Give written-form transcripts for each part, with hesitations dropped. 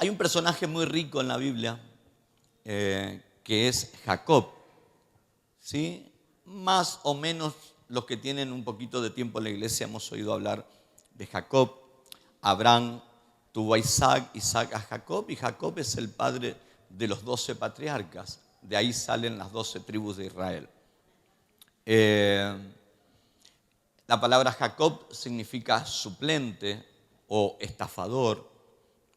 Hay un personaje muy rico en la Biblia que es Jacob, ¿sí? Más o menos los que tienen un poquito de tiempo en la iglesia hemos oído hablar de Jacob. Abraham tuvo a Isaac, Isaac a Jacob, y Jacob es el padre de los 12 patriarcas. De ahí salen las 12 tribus de Israel. La palabra Jacob significa suplente o estafador.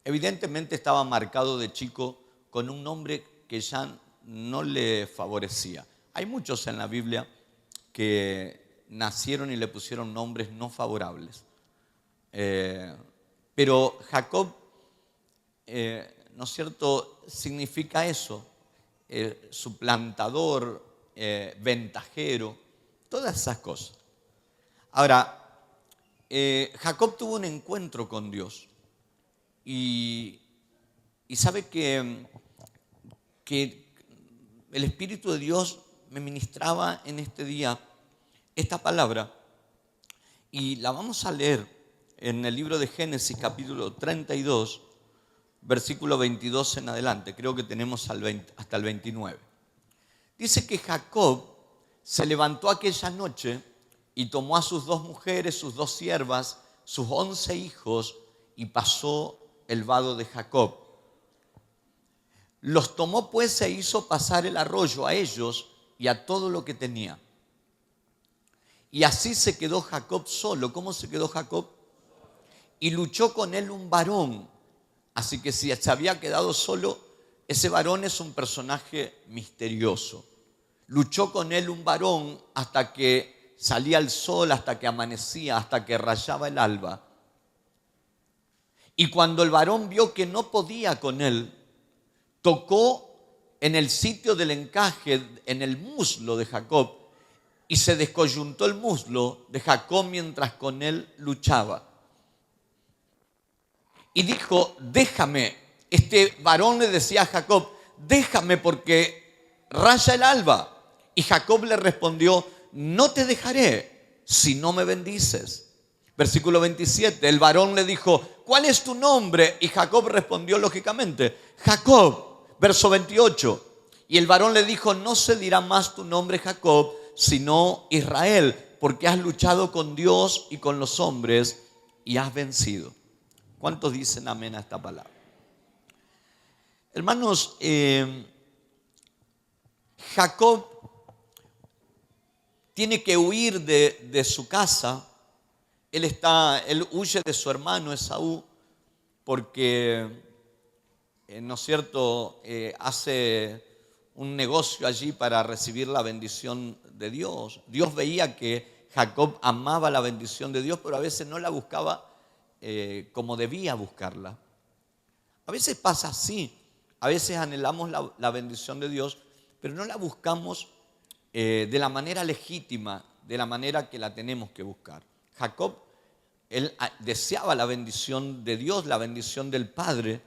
Evidentemente estaba marcado de chico con un nombre que ya no le favorecía. Hay muchos en la Biblia que nacieron y le pusieron nombres no favorables. Pero Jacob, ¿no es cierto?, significa eso, suplantador, ventajero, todas esas cosas. Ahora, Jacob tuvo un encuentro con Dios y sabe que el Espíritu de Dios me ministraba en este día esta palabra y la vamos a leer en el libro de Génesis capítulo 32, versículo 22 en adelante. Creo que tenemos hasta el 29. Dice que Jacob se levantó aquella noche y tomó a sus 2 mujeres, sus 2 siervas, sus 11 hijos y pasó el vado de Jacob. Los tomó pues e hizo pasar el arroyo a ellos y a todo lo que tenía. Y así se quedó Jacob solo. ¿Cómo se quedó Jacob? Y luchó con él un varón. Así que si se había quedado solo, ese varón es un personaje misterioso. Luchó con él un varón hasta que salía el sol, hasta que amanecía, hasta que rayaba el alba. Y cuando el varón vio que no podía con él, tocó en el sitio del encaje, en el muslo de Jacob, y se descoyuntó el muslo de Jacob mientras con él luchaba. Y dijo, déjame. Este varón le decía a Jacob, déjame porque raya el alba. Y Jacob le respondió, no te dejaré si no me bendices. Versículo 27, el varón le dijo, ¿cuál es tu nombre? Y Jacob respondió lógicamente, Jacob. Verso 28, y el varón le dijo, no se dirá más tu nombre Jacob, sino Israel, porque has luchado con Dios y con los hombres y has vencido. ¿Cuántos dicen amén a esta palabra? Hermanos, Jacob tiene que huir de su casa. Él huye de su hermano Esaú porque, ¿no es cierto?, hace un negocio allí para recibir la bendición de Dios. Dios veía que Jacob amaba la bendición de Dios, pero a veces no la buscaba como debía buscarla. A veces pasa así. A veces anhelamos la bendición de Dios, pero no la buscamos de la manera legítima, de la manera que la tenemos que buscar. Jacob, él deseaba la bendición de Dios, la bendición del Padre,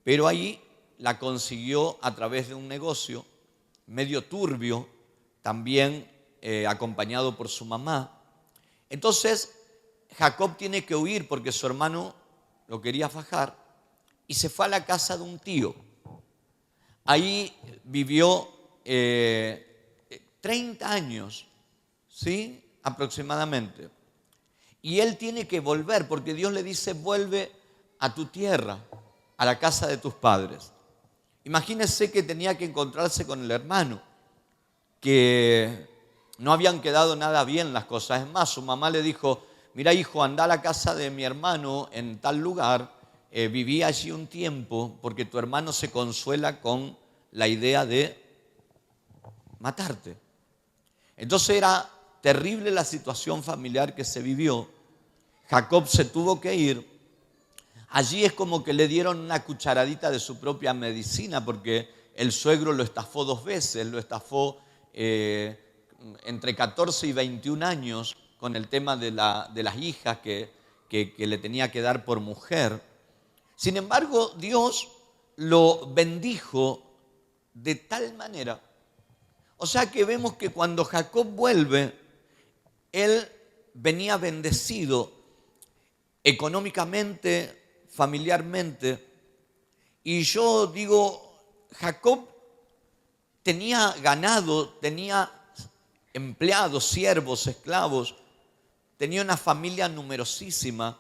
pero ahí la consiguió a través de un negocio medio turbio, también acompañado por su mamá. Entonces Jacob tiene que huir porque su hermano lo quería fajar y se fue a la casa de un tío. Ahí vivió 30 años, ¿sí?, aproximadamente. Y él tiene que volver porque Dios le dice, vuelve a tu tierra, a la casa de tus padres. Imagínese que tenía que encontrarse con el hermano, que no habían quedado nada bien las cosas. Es más, su mamá le dijo, mira hijo, anda a la casa de mi hermano en tal lugar, viví allí un tiempo porque tu hermano se consuela con la idea de matarte. Entonces era terrible la situación familiar que se vivió. Jacob se tuvo que ir. Allí es como que le dieron una cucharadita de su propia medicina porque el suegro lo estafó 2 veces, lo estafó entre 14 y 21 años con el tema de las hijas que le tenía que dar por mujer. Sin embargo, Dios lo bendijo de tal manera. O sea que vemos que cuando Jacob vuelve, él venía bendecido económicamente, familiarmente, Y yo digo, Jacob tenía ganado, tenía empleados, siervos, esclavos, tenía una familia numerosísima,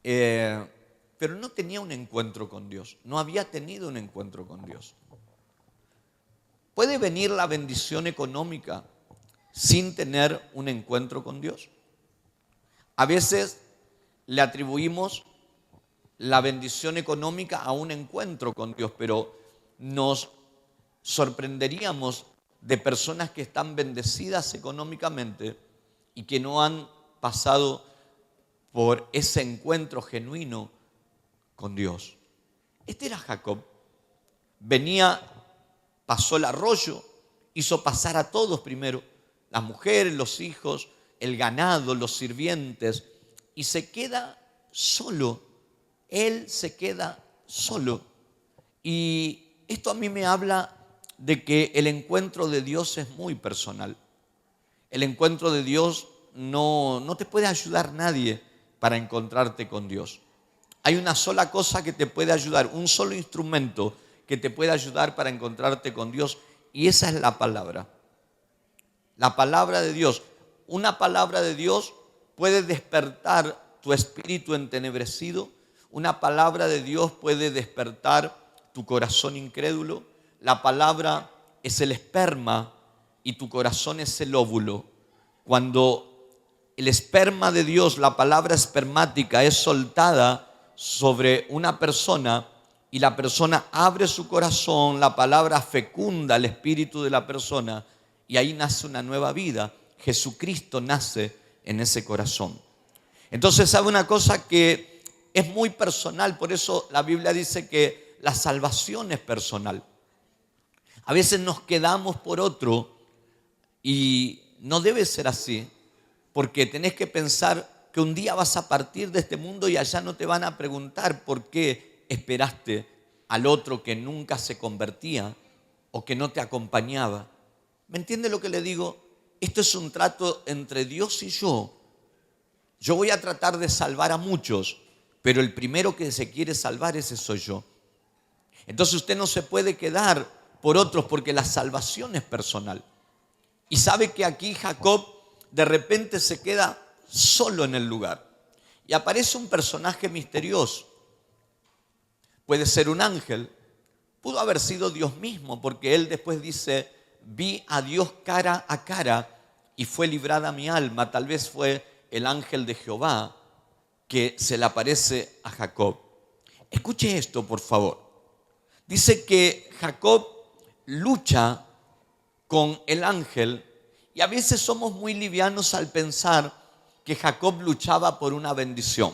pero no tenía un encuentro con Dios, no había tenido un encuentro con Dios. ¿Puede venir la bendición económica sin tener un encuentro con Dios? A veces le atribuimos la bendición económica a un encuentro con Dios, pero nos sorprenderíamos de personas que están bendecidas económicamente y que no han pasado por ese encuentro genuino con Dios. Este era Jacob. Venía, pasó el arroyo, hizo pasar a todos primero, las mujeres, los hijos, el ganado, los sirvientes, y se queda solo. Él se queda solo. Y esto a mí me habla de que el encuentro de Dios es muy personal. El encuentro de Dios no te puede ayudar nadie para encontrarte con Dios. Hay una sola cosa que te puede ayudar, un solo instrumento que te puede ayudar para encontrarte con Dios, y esa es la palabra. La palabra de Dios. Una palabra de Dios puede despertar tu espíritu entenebrecido. Una palabra de Dios puede despertar tu corazón incrédulo. La palabra es el esperma y tu corazón es el óvulo. Cuando el esperma de Dios, la palabra espermática, es soltada sobre una persona y la persona abre su corazón, la palabra fecunda el espíritu de la persona y ahí nace una nueva vida. Jesucristo nace en ese corazón. Entonces, ¿sabe una cosa que es muy personal? Por eso la Biblia dice que la salvación es personal. A veces nos quedamos por otro y no debe ser así, porque tenés que pensar que un día vas a partir de este mundo y allá no te van a preguntar por qué esperaste al otro que nunca se convertía o que no te acompañaba. ¿Me entiende lo que le digo? Esto es un trato entre Dios y yo. Yo voy a tratar de salvar a muchos, pero el primero que se quiere salvar, ese soy yo. Entonces usted no se puede quedar por otros porque la salvación es personal. Y sabe que aquí Jacob de repente se queda solo en el lugar. Y aparece un personaje misterioso. Puede ser un ángel, pudo haber sido Dios mismo, porque él después dice, vi a Dios cara a cara y fue librada mi alma. Tal vez fue el ángel de Jehová que se le aparece a Jacob. Escuche esto, por favor. Dice que Jacob lucha con el ángel y a veces somos muy livianos al pensar que Jacob luchaba por una bendición.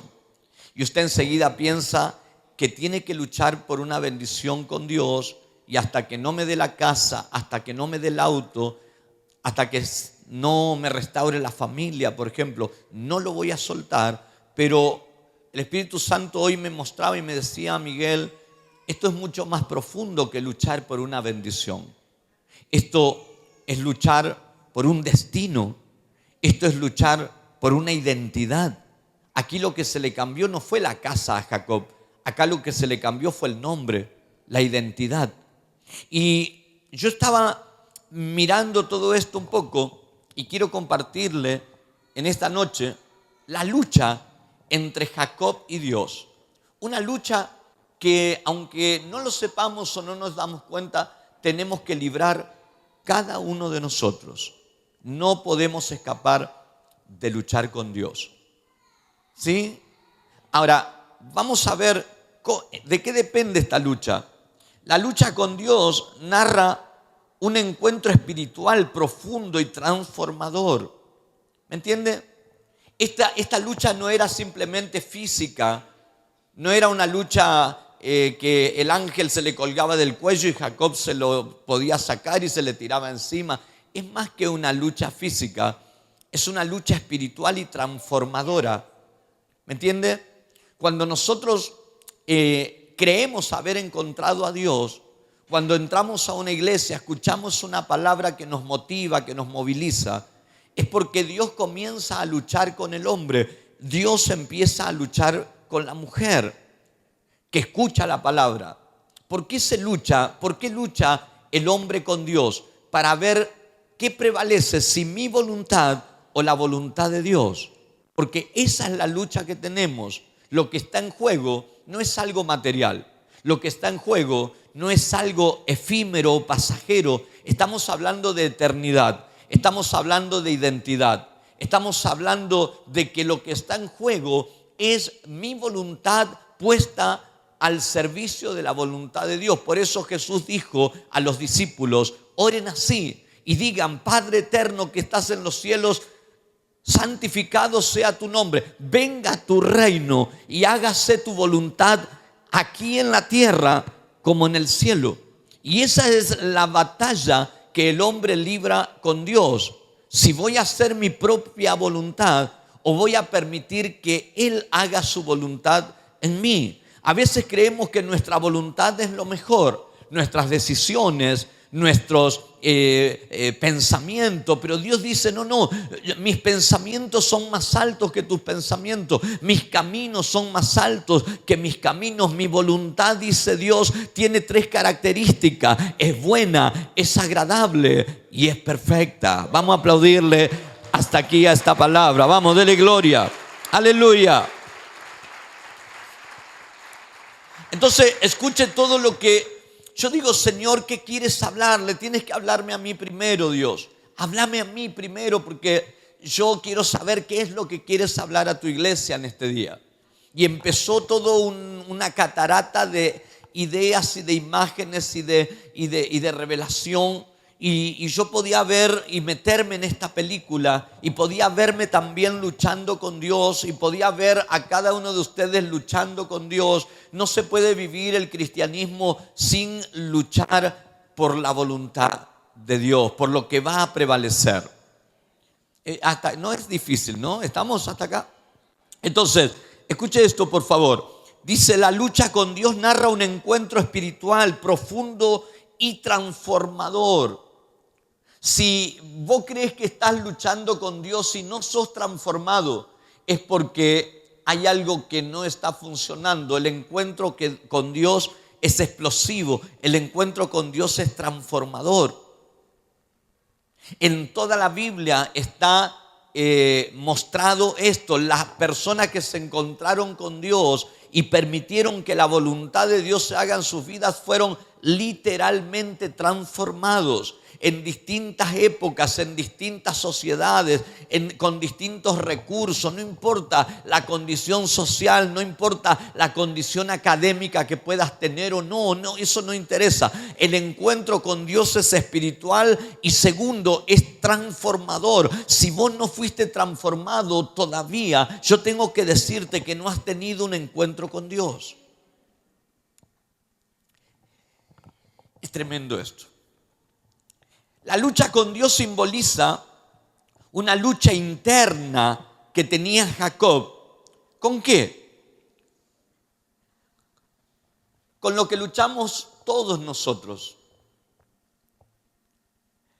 Y usted enseguida piensa que tiene que luchar por una bendición con Dios y hasta que no me dé la casa, hasta que no me dé el auto, hasta que no me restaure la familia, por ejemplo, no lo voy a soltar. Pero el Espíritu Santo hoy me mostraba y me decía, Miguel, esto es mucho más profundo que luchar por una bendición. Esto es luchar por un destino. Esto es luchar por una identidad. Aquí lo que se le cambió no fue la casa a Jacob. Acá lo que se le cambió fue el nombre, la identidad. Y yo estaba mirando todo esto un poco y quiero compartirle en esta noche la lucha entre Jacob y Dios. Una lucha que, aunque no lo sepamos o no nos damos cuenta, tenemos que librar cada uno de nosotros. No podemos escapar de luchar con Dios. ¿Sí? Ahora, vamos a ver de qué depende esta lucha. La lucha con Dios narra un encuentro espiritual profundo y transformador. ¿Me entiende? Esta lucha no era simplemente física, no era una lucha que el ángel se le colgaba del cuello y Jacob se lo podía sacar y se le tiraba encima. Es más que una lucha física, es una lucha espiritual y transformadora. ¿Me entiende? Cuando nosotros creemos haber encontrado a Dios, cuando entramos a una iglesia, escuchamos una palabra que nos motiva, que nos moviliza, es porque Dios comienza a luchar con el hombre. Dios empieza a luchar con la mujer que escucha la palabra. ¿Por qué se lucha? ¿Por qué lucha el hombre con Dios? Para ver qué prevalece, si mi voluntad o la voluntad de Dios. Porque esa es la lucha que tenemos. Lo que está en juego no es algo material. Lo que está en juego no es algo efímero o pasajero. Estamos hablando de eternidad. Estamos hablando de identidad. Estamos hablando de que lo que está en juego es mi voluntad puesta al servicio de la voluntad de Dios. Por eso Jesús dijo a los discípulos: oren así y digan: Padre eterno que estás en los cielos, santificado sea tu nombre, venga tu reino y hágase tu voluntad aquí en la tierra como en el cielo. Y esa es la batalla que el hombre libra con Dios. Si voy a hacer mi propia voluntad o voy a permitir que Él haga su voluntad en mí. A veces creemos que nuestra voluntad es lo mejor, nuestras decisiones, nuestros pensamientos, pero Dios dice: no, mis pensamientos son más altos que tus pensamientos, mis caminos son más altos que mis caminos. Mi voluntad, dice Dios, tiene 3 características: es buena, es agradable y es perfecta. Vamos a aplaudirle hasta aquí a esta palabra. Vamos, dele gloria. Aleluya. Entonces, escuche todo lo que yo digo: Señor, ¿qué quieres hablarle? Tienes que hablarme a mí primero, Dios. Háblame a mí primero, porque yo quiero saber qué es lo que quieres hablar a tu iglesia en este día. Y empezó todo una catarata de ideas y de imágenes y de revelación. Y yo podía ver y meterme en esta película, y podía verme también luchando con Dios, y podía ver a cada uno de ustedes luchando con Dios. No se puede vivir el cristianismo sin luchar por la voluntad de Dios, por lo que va a prevalecer. No es difícil, ¿no? ¿Estamos hasta acá? Entonces, escuche esto, por favor. Dice: la lucha con Dios narra un encuentro espiritual profundo y transformador. Si vos crees que estás luchando con Dios y no sos transformado, es porque hay algo que no está funcionando. El encuentro con Dios es explosivo. El encuentro con Dios es transformador. En toda la Biblia está mostrado esto. Las personas que se encontraron con Dios y permitieron que la voluntad de Dios se haga en sus vidas fueron literalmente transformados. En distintas épocas, en distintas sociedades, con distintos recursos. No importa la condición social, no importa la condición académica que puedas tener o no, eso no interesa. El encuentro con Dios es espiritual y segundo, es transformador. Si vos no fuiste transformado todavía, yo tengo que decirte que no has tenido un encuentro con Dios. Es tremendo esto. La lucha con Dios simboliza una lucha interna que tenía Jacob. ¿Con qué? Con lo que luchamos todos nosotros.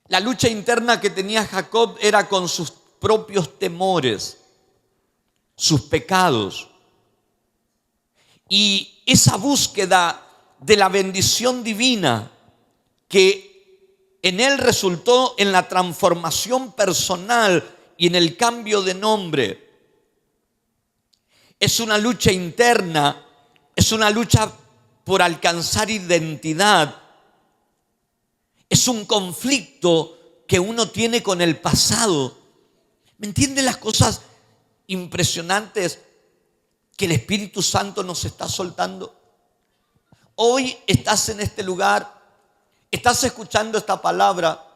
La lucha interna que tenía Jacob era con sus propios temores, sus pecados. Y esa búsqueda de la bendición divina que en él resultó en la transformación personal y en el cambio de nombre. Es una lucha interna, es una lucha por alcanzar identidad. Es un conflicto que uno tiene con el pasado. ¿Me entienden las cosas impresionantes que el Espíritu Santo nos está soltando? Hoy estás en este lugar. Estás escuchando esta palabra,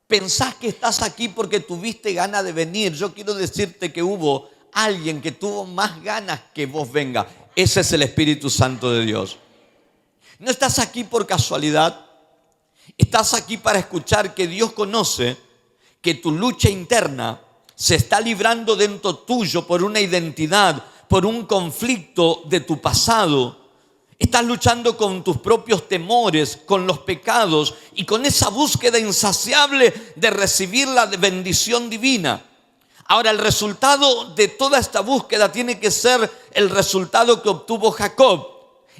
pensás que estás aquí porque tuviste ganas de venir. Yo quiero decirte que hubo alguien que tuvo más ganas que vos venga. Ese es el Espíritu Santo de Dios. No estás aquí por casualidad. Estás aquí para escuchar que Dios conoce que tu lucha interna se está librando dentro tuyo por una identidad, por un conflicto de tu pasado. Estás luchando con tus propios temores, con los pecados y con esa búsqueda insaciable de recibir la bendición divina. Ahora, el resultado de toda esta búsqueda tiene que ser el resultado que obtuvo Jacob.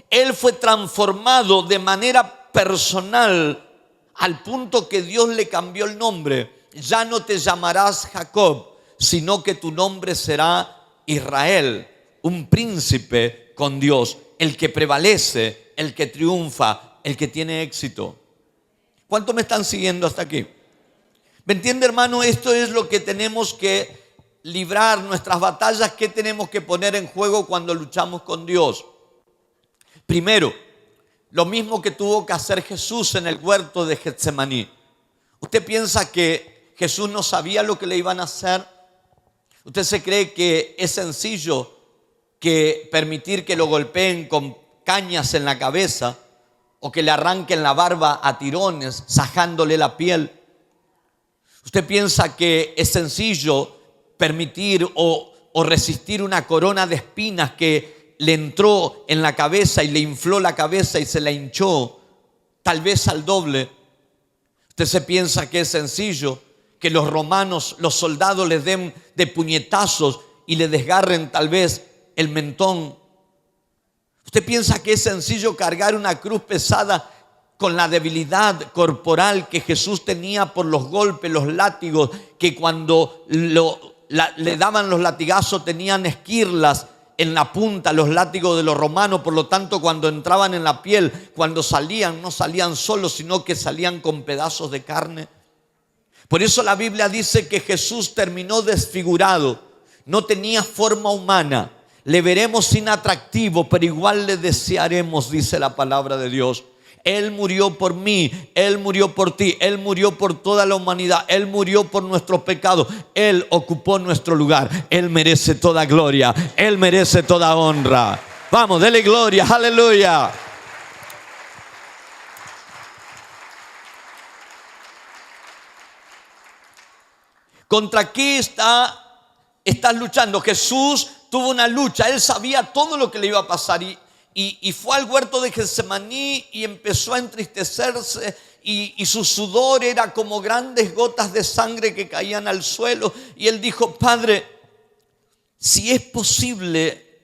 Él fue transformado de manera personal al punto que Dios le cambió el nombre. Ya no te llamarás Jacob, sino que tu nombre será Israel, un príncipe con Dios, el que prevalece, el que triunfa, el que tiene éxito. ¿Cuánto me están siguiendo hasta aquí? ¿Me entiende, hermano? Esto es lo que tenemos que librar, nuestras batallas que tenemos que poner en juego cuando luchamos con Dios. Primero, lo mismo que tuvo que hacer Jesús en el huerto de Getsemaní. ¿Usted piensa que Jesús no sabía lo que le iban a hacer? ¿Usted se cree que es sencillo que permitir que lo golpeen con cañas en la cabeza o que le arranquen la barba a tirones, sajándole la piel? ¿Usted piensa que es sencillo permitir o resistir una corona de espinas que le entró en la cabeza y le infló la cabeza y se la hinchó, tal vez al doble? ¿Usted se piensa que es sencillo que los romanos, los soldados les den de puñetazos y le desgarren tal vez el mentón? ¿Usted piensa que es sencillo cargar una cruz pesada con la debilidad corporal que Jesús tenía por los golpes, los látigos, que cuando le daban los latigazos tenían esquirlas en la punta, los látigos de los romanos? Por lo tanto, cuando entraban en la piel, cuando salían, no salían solos, sino que salían con pedazos de carne. Por eso la Biblia dice que Jesús terminó desfigurado, no tenía forma humana. Le veremos inatractivo, pero igual le desearemos, dice la palabra de Dios. Él murió por mí, Él murió por ti, Él murió por toda la humanidad, Él murió por nuestros pecados, Él ocupó nuestro lugar. Él merece toda gloria, Él merece toda honra. Vamos, dele gloria, aleluya. ¿Contra qué estás luchando? Jesús tuvo una lucha, Él sabía todo lo que le iba a pasar y fue al huerto de Getsemaní y empezó a entristecerse y su sudor era como grandes gotas de sangre que caían al suelo. Y él dijo: Padre, si es posible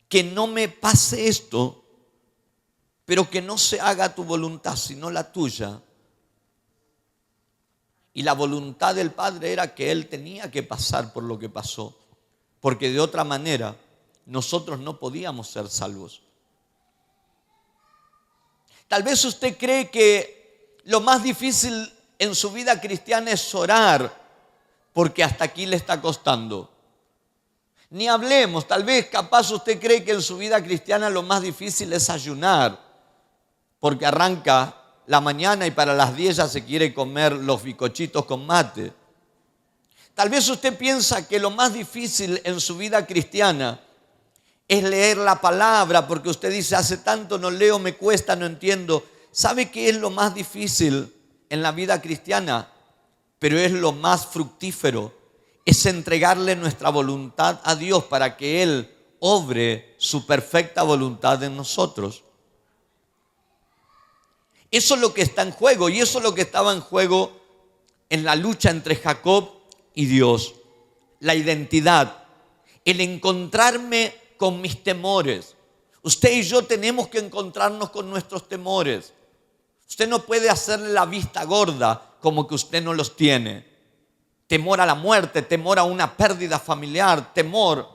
que no me pase esto, pero que no se haga tu voluntad sino la tuya. Y la voluntad del Padre era que Él tenía que pasar por lo que pasó, porque de otra manera nosotros no podíamos ser salvos. Tal vez usted cree que lo más difícil en su vida cristiana es orar, porque hasta aquí le está costando. Ni hablemos, tal vez capaz usted cree que en su vida cristiana lo más difícil es ayunar, porque arranca la mañana y para las 10 ya se quiere comer los bizcochitos con mate. Tal vez usted piensa que lo más difícil en su vida cristiana es leer la palabra, porque usted dice: hace tanto no leo, me cuesta, no entiendo. ¿Sabe qué es lo más difícil en la vida cristiana? Pero es lo más fructífero. Es entregarle nuestra voluntad a Dios para que Él obre su perfecta voluntad en nosotros. Eso es lo que está en juego, y eso es lo que estaba en juego en la lucha entre Jacob y Dios. La identidad, el encontrarme con mis temores. Usted y yo tenemos que encontrarnos con nuestros temores. Usted no puede hacerle la vista gorda como que usted no los tiene. Temor a la muerte, temor a una pérdida familiar, temor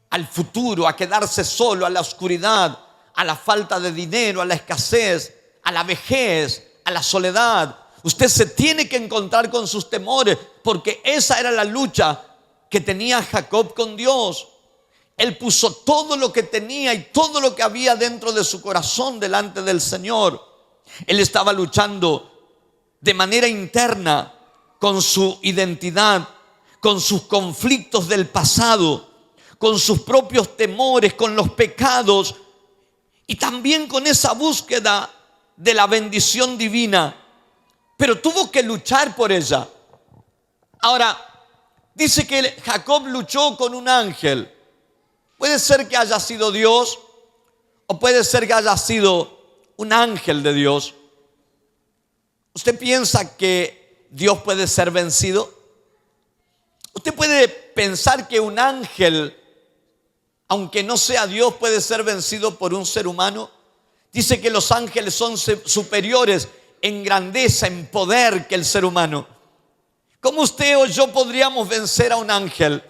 al futuro, a quedarse solo, a la oscuridad, a la falta de dinero, a la escasez, a la vejez, a la soledad. Usted se tiene que encontrar con sus temores, porque esa era la lucha que tenía Jacob con Dios. Él puso todo lo que tenía y todo lo que había dentro de su corazón delante del Señor. Él estaba luchando de manera interna con su identidad, con sus conflictos del pasado, con sus propios temores, con los pecados y también con esa búsqueda de la bendición divina. Pero tuvo que luchar por ella. Ahora, dice que Jacob luchó con un ángel. Puede ser que haya sido Dios o puede ser que haya sido un ángel de Dios. ¿Usted piensa que Dios puede ser vencido? ¿Usted puede pensar que un ángel aunque no sea Dios, puede ser vencido por un ser humano? Dice que los ángeles son superiores en grandeza, en poder que el ser humano. ¿Cómo usted o yo podríamos vencer a un ángel?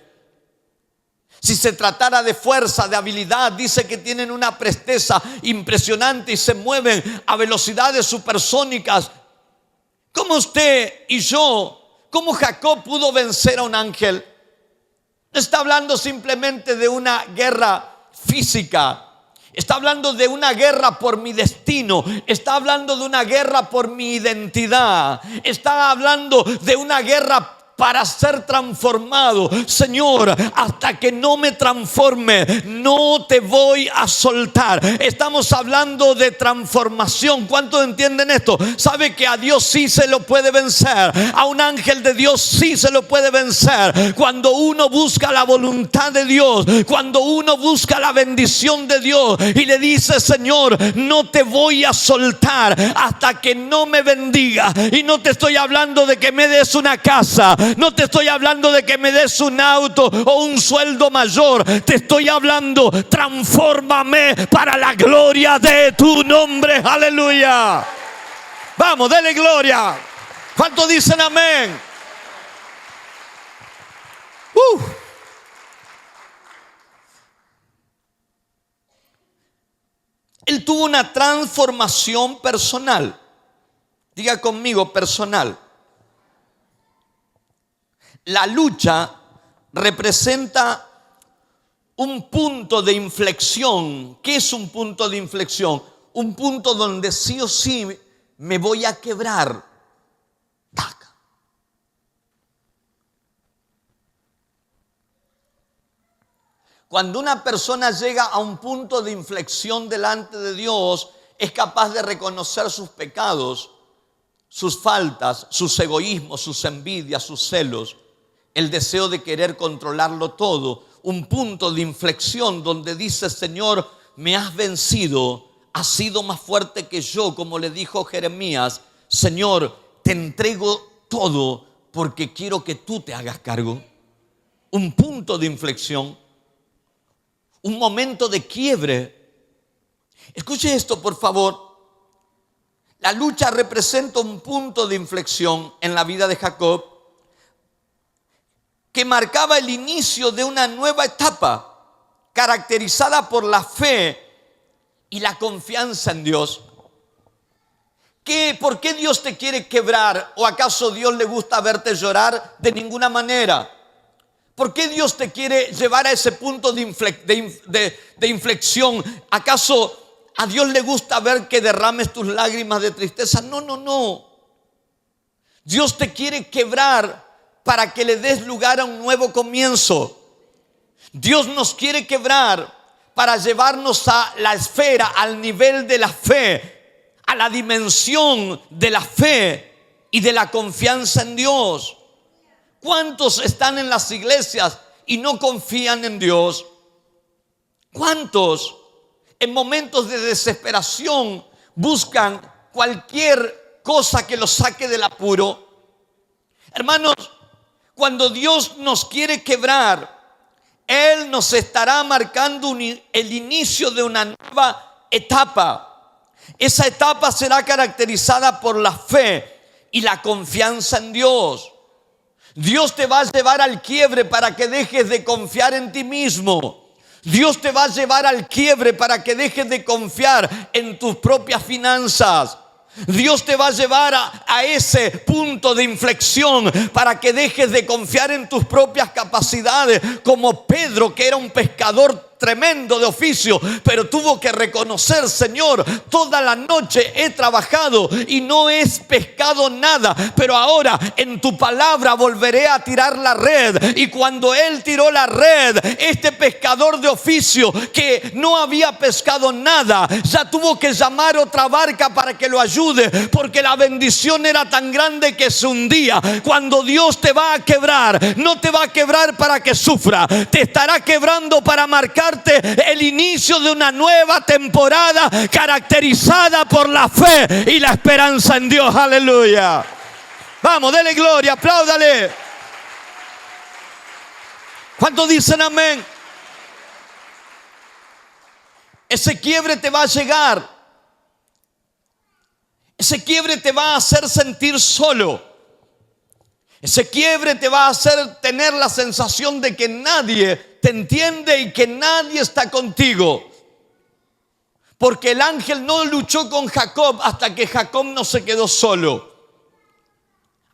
Si se tratara de fuerza, de habilidad, dice que tienen una presteza impresionante y se mueven a velocidades supersónicas. ¿Cómo usted y yo, cómo Jacob pudo vencer a un ángel? No está hablando simplemente de una guerra física. Está hablando de una guerra por mi destino. Está hablando de una guerra por mi identidad. Está hablando de una guerra para ser transformado. Señor, hasta que no me transforme, no te voy a soltar. Estamos hablando de transformación. ¿Cuántos entienden esto? Sabe que a Dios sí se lo puede vencer. A un ángel de Dios sí se lo puede vencer. Cuando uno busca la voluntad de Dios, cuando uno busca la bendición de Dios y le dice: Señor, no te voy a soltar hasta que no me bendiga. Y no te estoy hablando de que me des una casa, no te estoy hablando de que me des un auto o un sueldo mayor. Te estoy hablando: transfórmame para la gloria de tu nombre. Aleluya. Vamos, dele gloria. ¿Cuántos dicen amén? Él tuvo una transformación personal. Diga conmigo: personal. La lucha representa un punto de inflexión. ¿Qué es un punto de inflexión? Un punto donde sí o sí me voy a quebrar. ¡Tac! Cuando una persona llega a un punto de inflexión delante de Dios, es capaz de reconocer sus pecados, sus faltas, sus egoísmos, sus envidias, sus celos, el deseo de querer controlarlo todo. Un punto de inflexión donde dice: Señor, me has vencido, has sido más fuerte que yo, como le dijo Jeremías. Señor, te entrego todo porque quiero que tú te hagas cargo. Un punto de inflexión, un momento de quiebre. Escuche esto, por favor. La lucha representa un punto de inflexión en la vida de Jacob, que marcaba el inicio de una nueva etapa, caracterizada por la fe y la confianza en Dios. ¿Por qué Dios te quiere quebrar? ¿O acaso Dios le gusta verte llorar? De ninguna manera. ¿Por qué Dios te quiere llevar a ese punto de inflexión? ¿Acaso a Dios le gusta ver que derrames tus lágrimas de tristeza? No. Dios te quiere quebrar para que le des lugar a un nuevo comienzo. Dios nos quiere quebrar para llevarnos a la esfera, al nivel de la fe, a la dimensión de la fe y de la confianza en Dios. ¿Cuántos están en las iglesias y no confían en Dios? ¿Cuántos en momentos de desesperación buscan cualquier cosa que los saque del apuro? Hermanos, cuando Dios nos quiere quebrar, Él nos estará marcando el inicio de una nueva etapa. Esa etapa será caracterizada por la fe y la confianza en Dios. Dios te va a llevar al quiebre para que dejes de confiar en ti mismo. Dios te va a llevar al quiebre para que dejes de confiar en tus propias finanzas. Dios te va a llevar a ese punto de inflexión para que dejes de confiar en tus propias capacidades, como Pedro, que era un pescador tremendo de oficio, pero tuvo que reconocer: Señor, toda la noche he trabajado y no he pescado nada, pero ahora en tu palabra volveré a tirar la red. Y cuando él tiró la red, este pescador de oficio que no había pescado nada, ya tuvo que llamar otra barca para que lo ayude, porque la bendición era tan grande que se hundía. Cuando Dios te va a quebrar, no te va a quebrar para que sufra, te estará quebrando para marcar el inicio de una nueva temporada caracterizada por la fe y la esperanza en Dios. Aleluya. Vamos, dele gloria, apláudale. ¿Cuántos dicen amén? Ese quiebre te va a llegar. Ese quiebre te va a hacer sentir solo. Ese quiebre te va a hacer tener la sensación de que nadie te entiende y que nadie está contigo. Porque el ángel no luchó con Jacob hasta que Jacob no se quedó solo.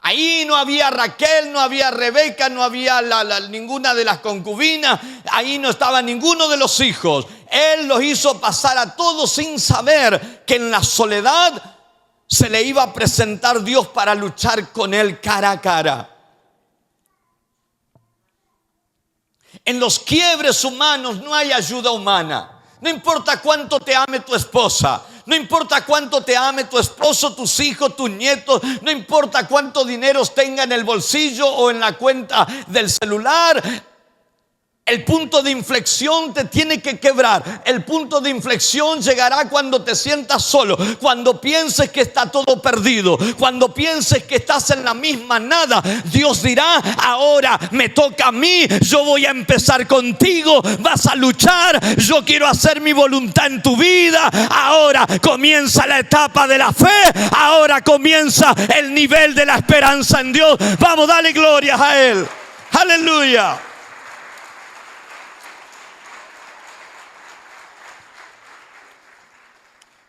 Ahí no había Raquel, no había Rebeca, no había ninguna de las concubinas. Ahí no estaba ninguno de los hijos. Él los hizo pasar a todos sin saber que en la soledad se le iba a presentar Dios para luchar con él cara a cara. En los quiebres humanos no hay ayuda humana. No importa cuánto te ame tu esposa, no importa cuánto te ame tu esposo, tus hijos, tus nietos, no importa cuánto dinero tenga en el bolsillo o en la cuenta del celular. El punto de inflexión te tiene que quebrar. El punto de inflexión llegará cuando te sientas solo, cuando pienses que está todo perdido, cuando pienses que estás en la misma nada. Dios dirá: ahora me toca a mí, yo voy a empezar contigo, vas a luchar, yo quiero hacer mi voluntad en tu vida. Ahora comienza la etapa de la fe, ahora comienza el nivel de la esperanza en Dios. Vamos, dale gloria a Él. Aleluya.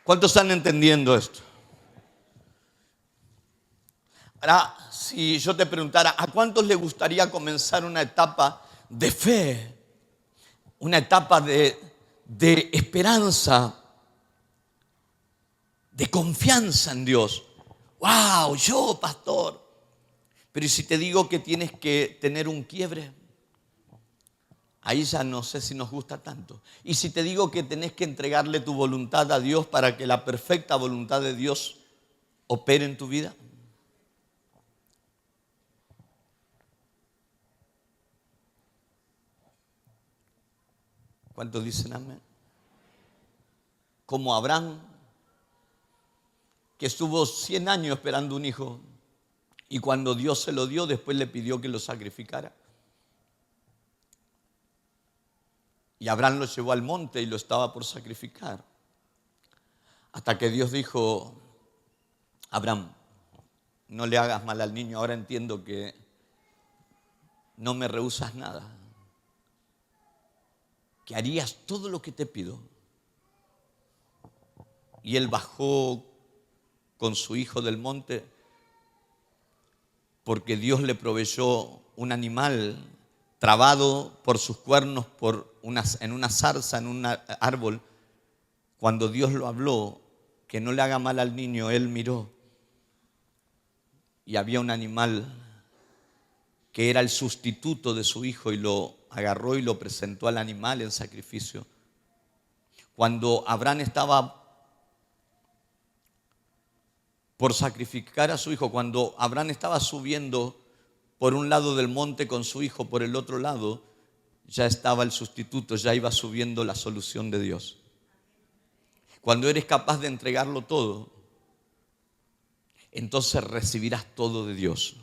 ¿Cuántos están entendiendo esto? Ahora, si yo te preguntara, ¿a cuántos les gustaría comenzar una etapa de fe? Una etapa de esperanza, de confianza en Dios. ¡Wow! Yo, pastor. Pero ¿y si te digo que tienes que tener un quiebre? Ahí ya no sé si nos gusta tanto. Y si te digo que tenés que entregarle tu voluntad a Dios para que la perfecta voluntad de Dios opere en tu vida. ¿Cuántos dicen amén? Como Abraham, que estuvo 100 años esperando un hijo, y cuando Dios se lo dio, después le pidió que lo sacrificara. Y Abraham lo llevó al monte y lo estaba por sacrificar. Hasta que Dios dijo: Abraham, no le hagas mal al niño, ahora entiendo que no me rehusas nada, que harías todo lo que te pido. Y él bajó con su hijo del monte porque Dios le proveyó un animal trabado por sus cuernos en una zarza, en un árbol. Cuando Dios lo habló, que no le haga mal al niño, él miró y había un animal que era el sustituto de su hijo y lo agarró y lo presentó al animal en sacrificio. Cuando Abraham estaba por sacrificar a su hijo, cuando Abraham estaba subiendo por un lado del monte con su hijo, por el otro lado ya estaba el sustituto, ya iba subiendo la solución de Dios. Cuando eres capaz de entregarlo todo, entonces recibirás todo de Dios.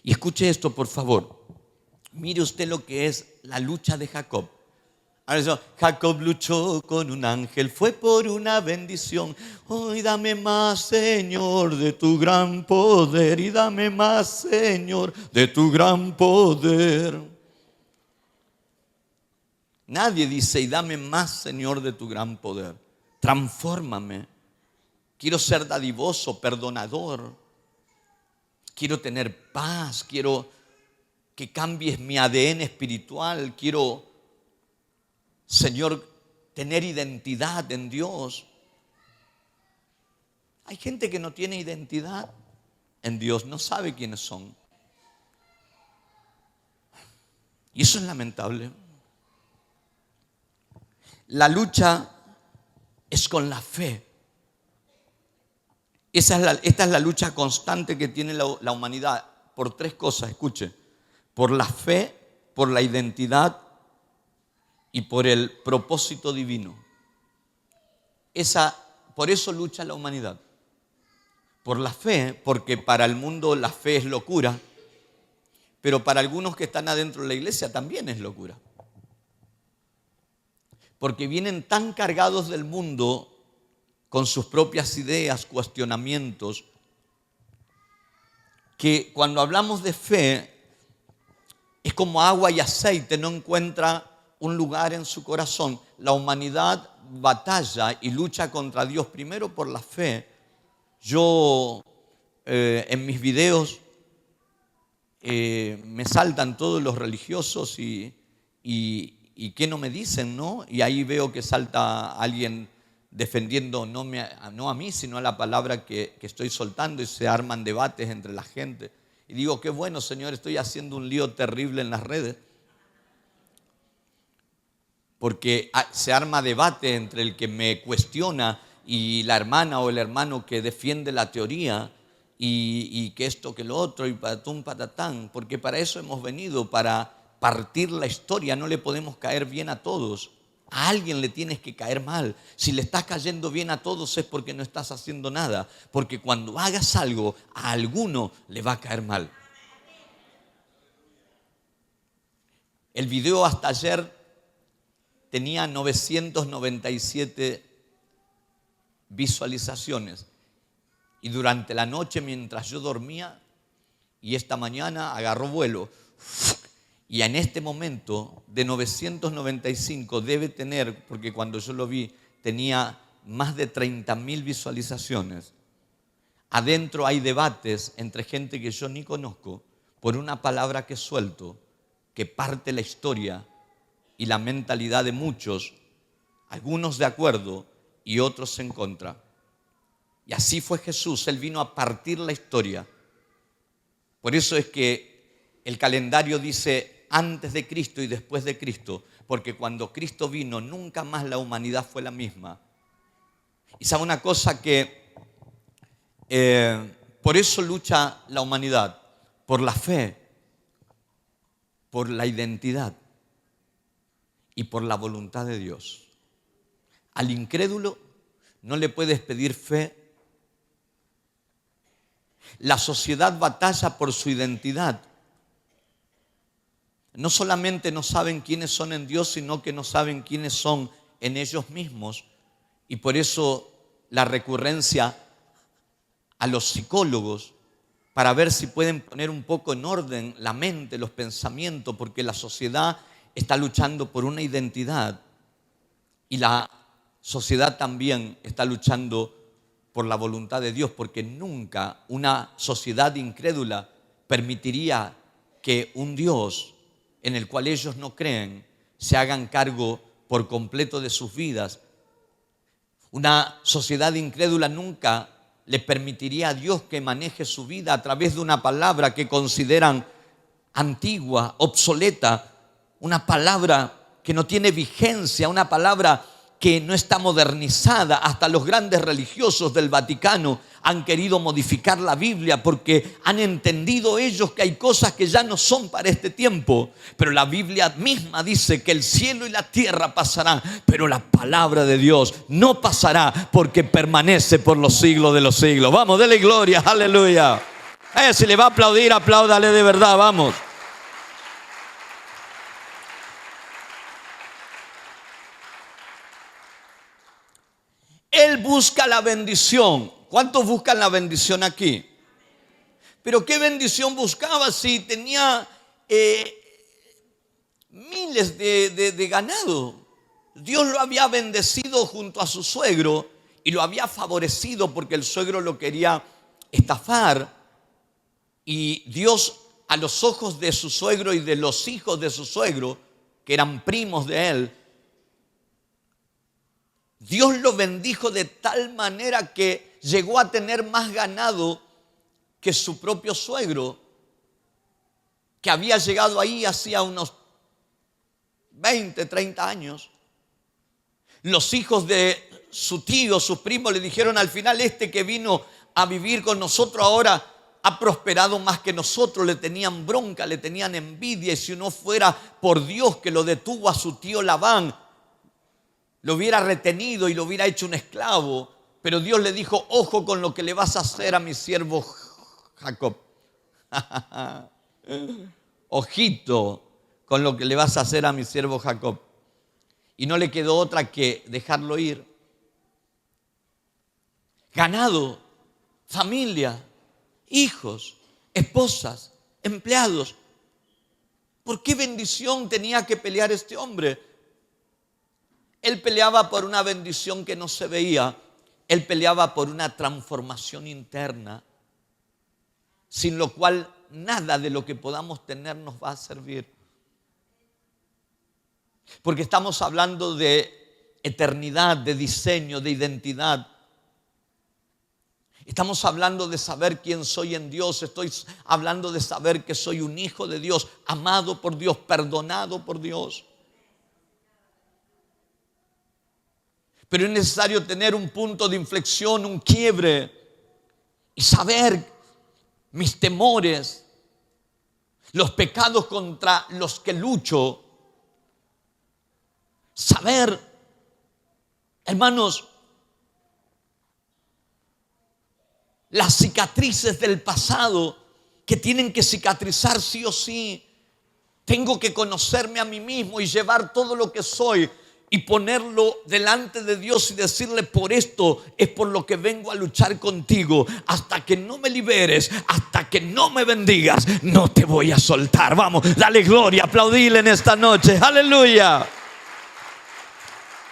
Y escuche esto, por favor. Mire usted lo que es la lucha de Jacob. Jacob luchó con un ángel, fue por una bendición. Hoy dame más, Señor, de tu gran poder, y dame más, Señor, de tu gran poder. Nadie dice: y dame más, Señor, de tu gran poder. Transfórmame. Quiero ser dadivoso, perdonador. Quiero tener paz. Quiero que cambies mi ADN espiritual. Quiero, Señor, tener identidad en Dios. Hay gente que no tiene identidad en Dios, no sabe quiénes son. Y eso es lamentable. La lucha es con la fe. Esta es la lucha constante que tiene la humanidad por tres cosas, escuche: por la fe, por la identidad y por el propósito divino. Por eso lucha la humanidad. Por la fe, porque para el mundo la fe es locura, pero para algunos que están adentro de la iglesia también es locura. porque vienen tan cargados del mundo con sus propias ideas, cuestionamientos, que cuando hablamos de fe es como agua y aceite, no encuentra un lugar en su corazón. La humanidad batalla y lucha contra Dios primero por la fe. Yo en mis videos me saltan todos los religiosos y qué no me dicen, ¿no? Y ahí veo que salta alguien defendiendo no a mí, sino a la palabra que estoy soltando, y se arman debates entre la gente. Y digo, qué bueno, Señor, estoy haciendo un lío terrible en las redes, porque se arma debate entre el que me cuestiona y la hermana o el hermano que defiende la teoría, y que esto, que lo otro, y patatún, patatán, porque para eso hemos venido, para partir la historia. No le podemos caer bien a todos. A alguien le tienes que caer mal. Si le estás cayendo bien a todos es porque no estás haciendo nada, porque cuando hagas algo, a alguno le va a caer mal. El video hasta ayer tenía 997 visualizaciones. Y durante la noche, mientras yo dormía, y esta mañana agarró vuelo. Y en este momento, de 995 debe tener, porque cuando yo lo vi, tenía más de 30.000 visualizaciones. Adentro hay debates entre gente que yo ni conozco por una palabra que suelto, que parte la historia y la mentalidad de muchos, algunos de acuerdo y otros en contra. Y así fue Jesús. Él vino a partir la historia. Por eso es que el calendario dice antes de Cristo y después de Cristo, porque cuando Cristo vino nunca más la humanidad fue la misma. Y sabe una cosa, que por eso lucha la humanidad, por la fe, por la identidad y por la voluntad de Dios. Al incrédulo no le puedes pedir fe. La sociedad batalla por su identidad. No solamente no saben quiénes son en Dios, sino que no saben quiénes son en ellos mismos. Y por eso la recurrencia a los psicólogos, para ver si pueden poner un poco en orden la mente, los pensamientos, porque la sociedad está luchando por una identidad y la sociedad también está luchando por la voluntad de Dios, porque nunca una sociedad incrédula permitiría que un Dios en el cual ellos no creen se hagan cargo por completo de sus vidas. Una sociedad incrédula nunca le permitiría a Dios que maneje su vida a través de una palabra que consideran antigua, obsoleta, una palabra que no tiene vigencia, una palabra que no está modernizada. Hasta los grandes religiosos del Vaticano han querido modificar la Biblia porque han entendido ellos que hay cosas que ya no son para este tiempo. Pero la Biblia misma dice que el cielo y la tierra pasarán, pero la palabra de Dios no pasará, porque permanece por los siglos de los siglos. Vamos, dele gloria, aleluya. Si le va a aplaudir, apláudale de verdad, vamos. Él busca la bendición. ¿Cuántos buscan la bendición aquí? Pero ¿qué bendición buscaba si tenía miles de ganado? Dios lo había bendecido junto a su suegro y lo había favorecido porque el suegro lo quería estafar. Y Dios, a los ojos de su suegro y de los hijos de su suegro, que eran primos de él, Dios lo bendijo de tal manera que llegó a tener más ganado que su propio suegro, que había llegado ahí hacía unos 20, 30 años. Los hijos de su tío, sus primos, le dijeron al final: este que vino a vivir con nosotros ahora ha prosperado más que nosotros. Le tenían bronca, le tenían envidia, y si no fuera por Dios que lo detuvo a su tío Labán, lo hubiera retenido y lo hubiera hecho un esclavo. Pero Dios le dijo: ojo con lo que le vas a hacer a mi siervo Jacob. Ojito con lo que le vas a hacer a mi siervo Jacob. y no le quedó otra que dejarlo ir. Ganado, familia, hijos, esposas, empleados. ¿Por qué bendición tenía que pelear este hombre? Él peleaba por una bendición que no se veía. Él peleaba por una transformación interna, sin lo cual nada de lo que podamos tener nos va a servir. Porque estamos hablando de eternidad, de diseño, de identidad. Estamos hablando de saber quién soy en Dios. Estoy hablando de saber que soy un hijo de Dios, amado por Dios, perdonado por Dios. Pero es necesario tener un punto de inflexión, un quiebre, y saber mis temores, los pecados contra los que lucho. Saber, hermanos, las cicatrices del pasado que tienen que cicatrizar sí o sí. Tengo que conocerme a mí mismo y llevar todo lo que soy y ponerlo delante de Dios y decirle: por esto es por lo que vengo a luchar contigo. Hasta que no me liberes, hasta que no me bendigas, no te voy a soltar. Vamos, dale gloria, aplaudile en esta noche. Aleluya.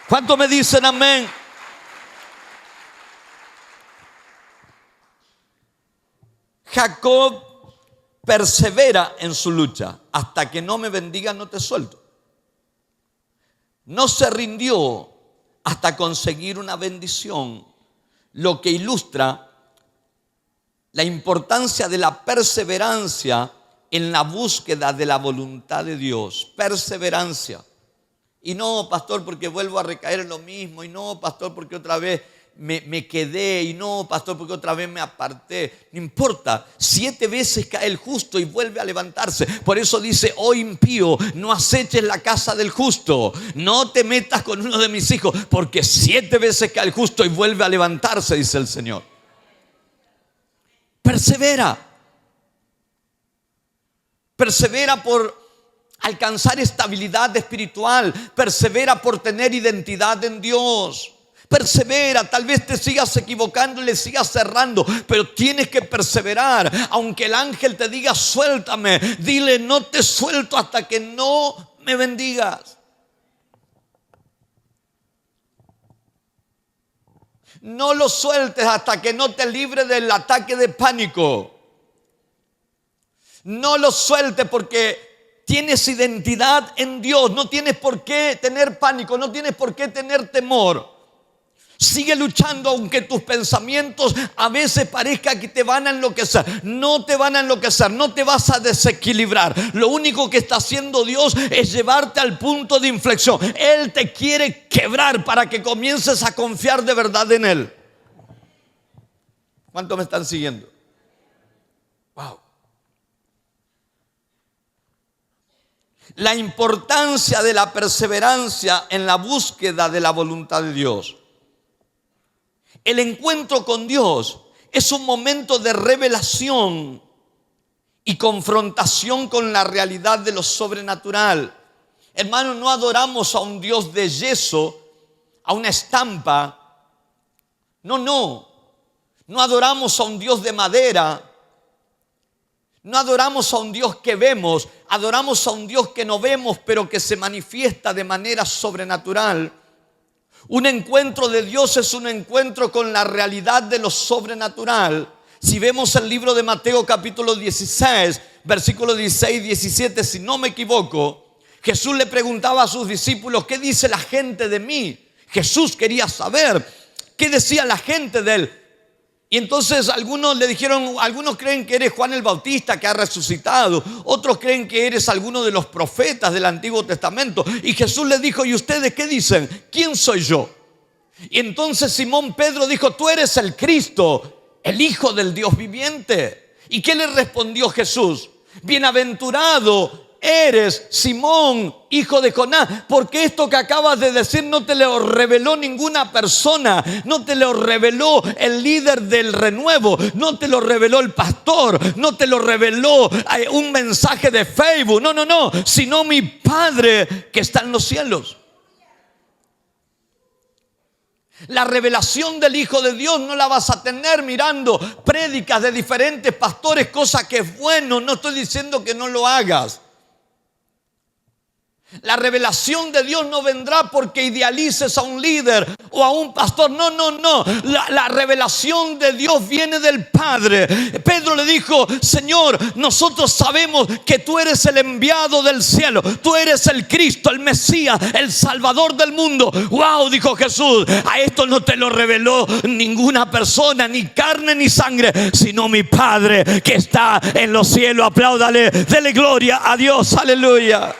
¿Cuánto me dicen amén? Jacob persevera en su lucha. Hasta que no me bendiga, no te suelto. No se rindió hasta conseguir una bendición, lo que ilustra la importancia de la perseverancia en la búsqueda de la voluntad de Dios. Perseverancia. Y no, pastor, porque vuelvo a recaer en lo mismo. Y no, pastor, porque otra vez me quedé. Y no, pastor, porque otra vez me aparté. No importa, 7 veces cae el justo y vuelve a levantarse. Por eso dice: oh impío, no aceches la casa del justo. No te metas con uno de mis hijos, porque 7 veces cae el justo y vuelve a levantarse, dice el Señor. Persevera. Persevera por alcanzar estabilidad espiritual. Persevera por tener identidad en Dios. Persevera, tal vez te sigas equivocando y le sigas cerrando, pero tienes que perseverar. Aunque el ángel te diga: suéltame, dile: no te suelto hasta que no me bendigas. No lo sueltes hasta que no te libre del ataque de pánico. No lo sueltes porque tienes identidad en Dios. No tienes por qué tener pánico, no tienes por qué tener temor. Sigue luchando aunque tus pensamientos a veces parezca que te van a enloquecer. No te van a enloquecer, no te vas a desequilibrar. Lo único que está haciendo Dios es llevarte al punto de inflexión. Él te quiere quebrar para que comiences a confiar de verdad en Él. ¿Cuántos me están siguiendo? Wow. La importancia de la perseverancia en la búsqueda de la voluntad de Dios. El encuentro con Dios es un momento de revelación y confrontación con la realidad de lo sobrenatural. Hermanos, no adoramos a un Dios de yeso, a una estampa. No adoramos a un Dios de madera. No adoramos a un Dios que vemos, adoramos a un Dios que no vemos, pero que se manifiesta de manera sobrenatural. Un encuentro de Dios es un encuentro con la realidad de lo sobrenatural. Si vemos el libro de Mateo capítulo 16, versículos 16 y 17, si no me equivoco, Jesús le preguntaba a sus discípulos: ¿qué dice la gente de mí? Jesús quería saber qué decía la gente de Él. Y entonces algunos le dijeron: algunos creen que eres Juan el Bautista que ha resucitado, otros creen que eres alguno de los profetas del Antiguo Testamento. Y Jesús les dijo: ¿y ustedes qué dicen? ¿Quién soy yo? Y entonces Simón Pedro dijo: tú eres el Cristo, el Hijo del Dios viviente. ¿Y qué le respondió Jesús? Bienaventurado eres, Simón, hijo de Jonás, porque esto que acabas de decir no te lo reveló ninguna persona, no te lo reveló el líder del renuevo, no te lo reveló el pastor, no te lo reveló un mensaje de Facebook, no, sino mi Padre que está en los cielos. La revelación del Hijo de Dios no la vas a tener mirando prédicas de diferentes pastores, cosa que es bueno. No estoy diciendo que no lo hagas. La revelación de Dios no vendrá porque idealices a un líder o a un pastor. No, no, no. La revelación de Dios viene del Padre. Pedro le dijo: Señor, nosotros sabemos que tú eres el enviado del cielo. Tú eres el Cristo, el Mesías, el Salvador del mundo. Wow, dijo Jesús, a esto no te lo reveló ninguna persona, ni carne ni sangre, sino mi Padre que está en los cielos. Apláudale, dele gloria a Dios. Aleluya.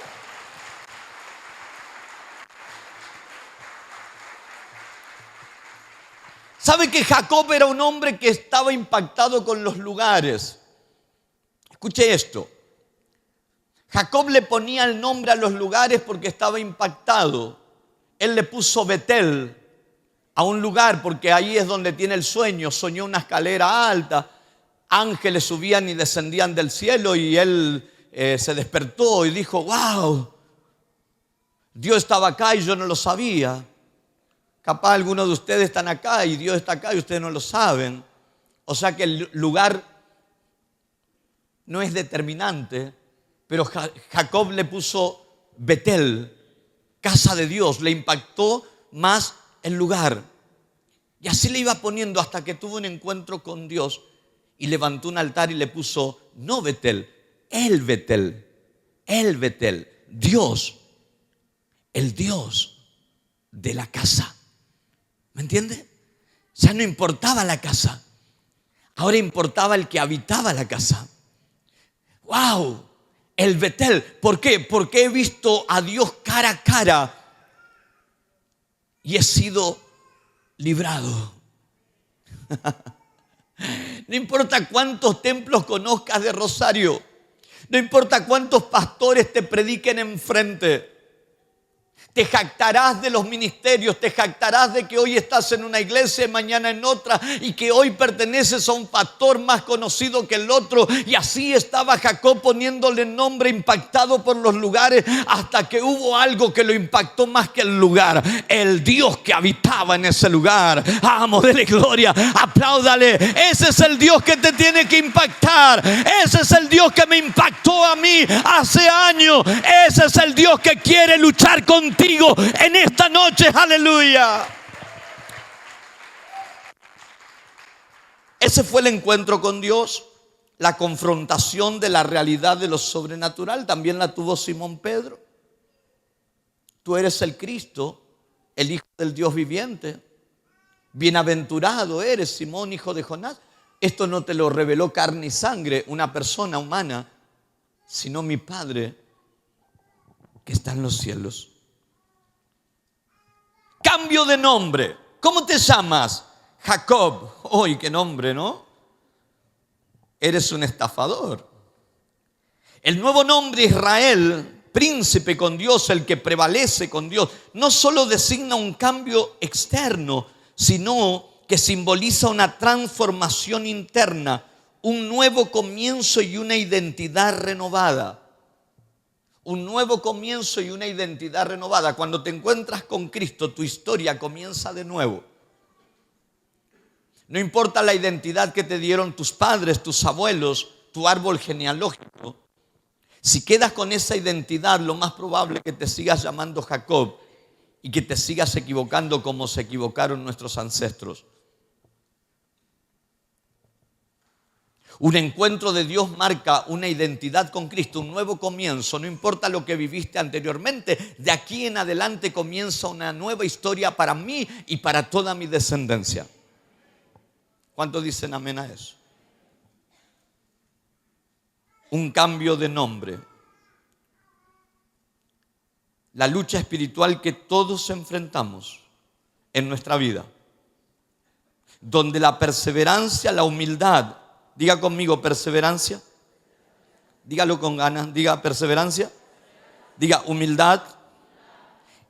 ¿Sabe que Jacob era un hombre que estaba impactado con los lugares? Escuche esto. Jacob le ponía el nombre a los lugares porque estaba impactado. Él le puso Betel a un lugar porque ahí es donde tiene el sueño. Soñó una escalera alta. Ángeles subían y descendían del cielo y él se despertó y dijo: wow, Dios estaba acá y yo no lo sabía. Capaz algunos de ustedes están acá y Dios está acá y ustedes no lo saben. O sea que el lugar no es determinante, pero Jacob le puso Betel, casa de Dios. Le impactó más el lugar. Y así le iba poniendo hasta que tuvo un encuentro con Dios y levantó un altar y le puso no Betel, el Betel, Dios, el Dios de la casa. ¿Me entiende? Ya no importaba la casa. Ahora importaba el que habitaba la casa. ¡Wow! El Betel. ¿Por qué? Porque he visto a Dios cara a cara y he sido librado. No importa cuántos templos conozcas de Rosario. No importa cuántos pastores te prediquen enfrente. Te jactarás de los ministerios, te jactarás de que hoy estás en una iglesia y mañana en otra, y que hoy perteneces a un pastor más conocido que el otro. Y así estaba Jacob poniéndole nombre, impactado por los lugares, hasta que hubo algo que lo impactó más que el lugar: el Dios que habitaba en ese lugar. Vamos, dele gloria, apláudale. Ese es el Dios que te tiene que impactar. Ese es el Dios que me impactó a mí hace años. Ese es el Dios que quiere luchar contigo en esta noche. Aleluya. Ese fue el encuentro con Dios. La confrontación de la realidad de lo sobrenatural también la tuvo Simón Pedro. Tú eres el Cristo, el Hijo del Dios viviente. Bienaventurado eres, Simón, hijo de Jonás. Esto no te lo reveló carne y sangre, una persona humana, sino mi Padre que está en los cielos. Cambio de nombre. ¿Cómo te llamas? Jacob. ¡Uy, qué nombre!, ¿no? Eres un estafador. El nuevo nombre Israel, príncipe con Dios, el que prevalece con Dios, no solo designa un cambio externo, sino que simboliza una transformación interna, un nuevo comienzo y una identidad renovada. Un nuevo comienzo y una identidad renovada. Cuando te encuentras con Cristo, tu historia comienza de nuevo. No importa la identidad que te dieron tus padres, tus abuelos, tu árbol genealógico. Si quedas con esa identidad, lo más probable es que te sigas llamando Jacob y que te sigas equivocando como se equivocaron nuestros ancestros. Un encuentro de Dios marca una identidad con Cristo, un nuevo comienzo. No importa lo que viviste anteriormente, de aquí en adelante comienza una nueva historia para mí y para toda mi descendencia. ¿Cuántos dicen amén a eso? Un cambio de nombre. La lucha espiritual que todos enfrentamos en nuestra vida, donde la perseverancia, la humildad. Diga conmigo, perseverancia. Dígalo con ganas. Diga perseverancia. Diga humildad.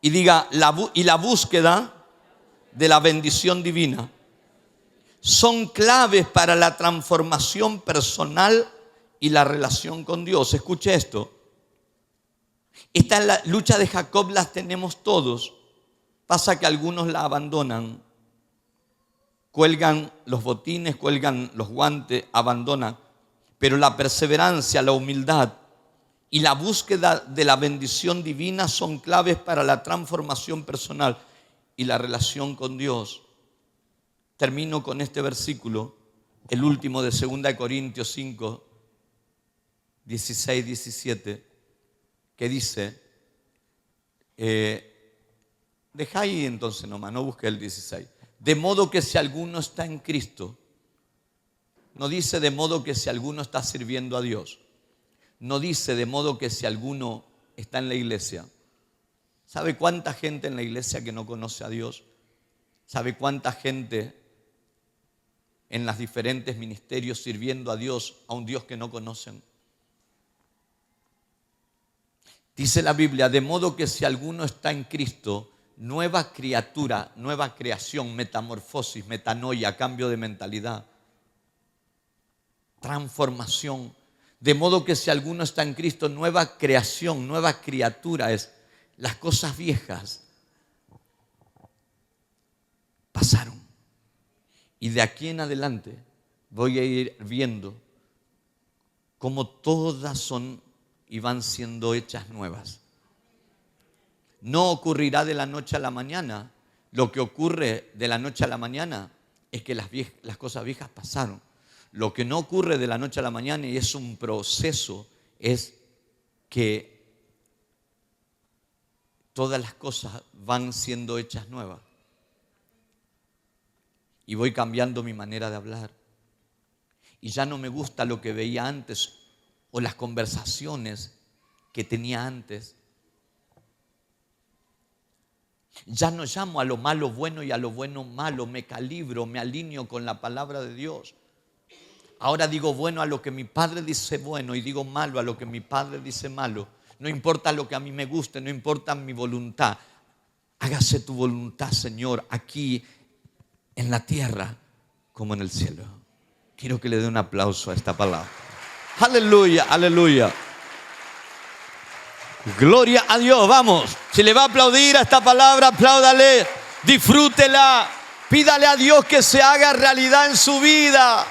Y diga la búsqueda de la bendición divina. Son claves para la transformación personal y la relación con Dios. Escuche esto. Esta lucha de Jacob las tenemos todos. Pasa que algunos la abandonan cuelgan los botines, cuelgan los guantes, abandonan. Pero la perseverancia, la humildad y la búsqueda de la bendición divina son claves para la transformación personal y la relación con Dios. Termino con este versículo, el último de 2 Corintios 5, 16, 17, que dice, deja ahí entonces nomás, no busque el 16. De modo que si alguno está en Cristo, no dice de modo que si alguno está sirviendo a Dios, no dice de modo que si alguno está en la iglesia. ¿Sabe cuánta gente en la iglesia que no conoce a Dios? ¿Sabe cuánta gente en los diferentes ministerios sirviendo a Dios, a un Dios que no conocen? Dice la Biblia, de modo que si alguno está en Cristo, nueva criatura, nueva creación, metamorfosis, metanoia, cambio de mentalidad, transformación. De modo que si alguno está en Cristo, nueva creación, nueva criatura es. Las cosas viejas pasaron. Y de aquí en adelante voy a ir viendo cómo todas son y van siendo hechas nuevas. No ocurrirá de la noche a la mañana. Lo que ocurre de la noche a la mañana es que las cosas viejas pasaron. Lo que no ocurre de la noche a la mañana y es un proceso es que todas las cosas van siendo hechas nuevas. Y voy cambiando mi manera de hablar. Y ya no me gusta lo que veía antes o las conversaciones que tenía antes. Ya no llamo a lo malo bueno y a lo bueno malo. Me calibro, me alineo con la palabra de Dios. Ahora digo bueno a lo que mi padre dice bueno y digo malo a lo que mi padre dice malo. No importa lo que a mí me guste, no importa mi voluntad. Hágase tu voluntad, Señor, aquí en la tierra como en el cielo. Quiero que le dé un aplauso a esta palabra. Aleluya, aleluya. Gloria a Dios, vamos. Si le va a aplaudir a esta palabra, apláudale, disfrútela. Pídale a Dios que se haga realidad en su vida.